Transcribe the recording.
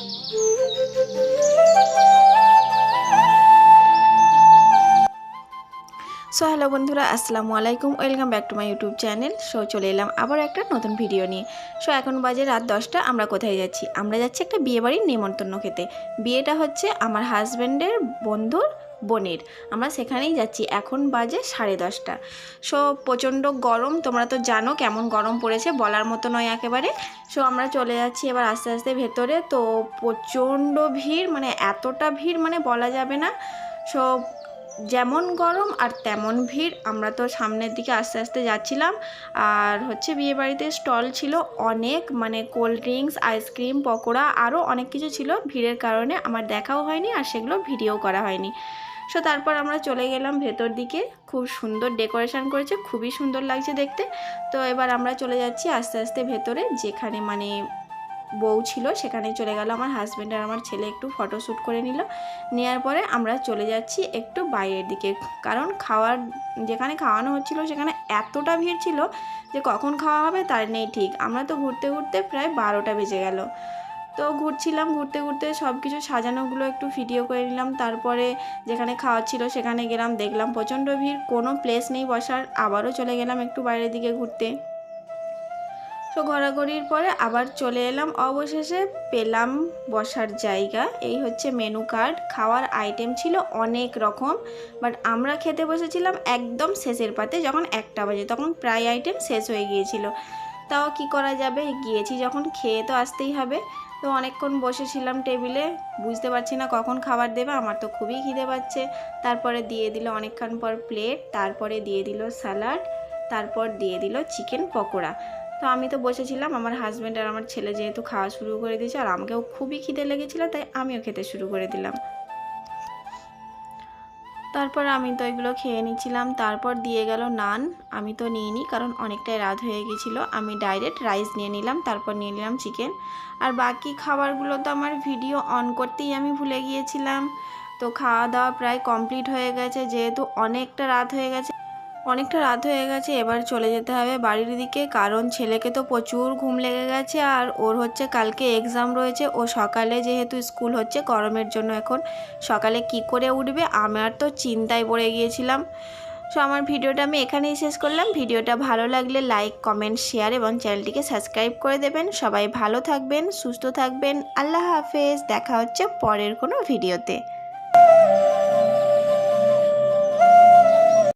So hello বন্ধুরা, আসসালামু আলাইকুম, welcome back to my YouTube channel. So চলে এলাম আবার একটা নতুন ভিডিও নিয়ে। সো এখন বাজে রাত 10টা। আমরা কোথায় যাচ্ছি? আমরা যাচ্ছি একটা বিয়েবাড়ির নেমন্তন্ন খেতে। বিয়েটা হচ্ছে আমার হাজব্যান্ডের বন্ধুর বোনের। আমরা সেখানেই যাচ্ছি। এখন বাজে 10:30। সো প্রচণ্ড গরম, তোমরা তো জানো কেমন গরম পড়েছে, বলার মতো নয় একেবারে। সো আমরা চলে যাচ্ছি এবার আস্তে আস্তে ভেতরে। তো প্রচণ্ড ভিড়, মানে এতটা ভিড় মানে বলা যাবে না। সো যেমন গরম আর তেমন ভিড়। আমরা তো সামনের দিকে আস্তে আস্তে যাচ্ছিলাম। আর হচ্ছে বিয়েবাড়িতে স্টল ছিল অনেক, মানে কোল্ড ড্রিঙ্কস, আইসক্রিম, পকোড়া, আরও অনেক কিছু ছিল। ভিড়ের কারণে আমার দেখাও হয়নি আর সেগুলো ভিডিও করা হয়নি। সো তারপর আমরা চলে গেলাম ভেতর দিকে। খুব সুন্দর ডেকোরেশন করেছে, খুবই সুন্দর লাগছে দেখতে। তো এবার আমরা চলে যাচ্ছি আস্তে আস্তে ভেতরে, যেখানে মানে বউ ছিল সেখানে চলে গেল। আমার হাজব্যান্ড আর আমার ছেলে একটু ফটোশ্যুট করে নিল। নেওয়ার পরে আমরা চলে যাচ্ছি একটু বাইরের দিকে, কারণ যেখানে খাওয়ানো হচ্ছিল সেখানে এতটা ভিড় ছিল যে কখন খাওয়া হবে তার নেই ঠিক। আমরা তো ঘুরতে ঘুরতে প্রায় 12টা বেজে গেল। তো ঘুরছিলাম, ঘুরতে ঘুরতে সব কিছু সাজানোগুলো একটু ভিডিও করে নিলাম। তারপরে যেখানে খাওয়াচ্ছিল সেখানে গেলাম, দেখলাম প্রচণ্ড ভিড়, কোনো প্লেস নেই বসার। আবারও চলে গেলাম একটু বাইরের দিকে ঘুরতে। তো ঘোরাঘুরির পরে আবার চলে এলাম, অবশেষে পেলাম বসার জায়গা। এই হচ্ছে মেনু কার্ড। খাওয়ার আইটেম ছিল অনেক রকম, বাট আমরা খেতে বসেছিলাম একদম শেষের পাতে। যখন 1টা বাজে তখন প্রায় আইটেম শেষ হয়ে গিয়েছিল। তাও কি করা যাবে, গিয়েছি যখন খেয়ে তো আসতেই হবে। তো অনেকক্ষণ বসেছিলাম টেবিলে, বুঝতে পারছি না কখন খাবার দেবে। আমার তো খুবই খিদে পাচ্ছে। তারপরে দিয়ে দিল অনেকক্ষণ পর প্লেট, তারপরে দিয়ে দিল স্যালাড, তারপর দিয়ে দিল চিকেন পকোড়া। তো আমি তো বসেছিলাম, আমার হাজব্যান্ড আর আমার ছেলে যেহেতু খাওয়া শুরু করে দিয়েছে আর আমাকেও খুবই খিদে লেগেছিলো, তাই আমিও খেতে শুরু করে দিলাম। তারপর আমি তো এগুলো খেয়ে নিচ্ছিলাম। তারপর দিয়ে গেল নান। আমি তো নিইনি, কারণ অনেকটাই রাত হয়ে গিয়েছিলো। আমি ডাইরেক্ট রাইস নিয়ে নিলাম, তারপর নিয়ে নিলাম চিকেন। আর বাকি খাবারগুলো তো আমার ভিডিও অন করতেই আমি ভুলে গিয়েছিলাম। তো খাওয়া দাওয়া প্রায় কমপ্লিট হয়ে গেছে, যেহেতু অনেকটা রাত হয়ে গেছে। এবার চলে যেতে হবে বাড়ির দিকে, কারণ ছেলেকে তো প্রচুর ঘুম লেগে গেছে। আর ওর হচ্ছে কালকে এক্সাম রয়েছে। ও সকালে যেহেতু স্কুল হচ্ছে গরমের জন্য, এখন সকালে কি করে উঠবে আমার তো চিন্তায় পড়ে গিয়েছিলাম। সো আমার ভিডিওটা আমি এখানেই শেষ করলাম। ভিডিওটা ভালো লাগলে লাইক, কমেন্ট, শেয়ার এবং চ্যানেলটিকে সাবস্ক্রাইব করে দেবেন। সবাই ভালো থাকবেন, সুস্থ থাকবেন। আল্লাহ হাফেজ। দেখা হচ্ছে পরের কোনো ভিডিওতে।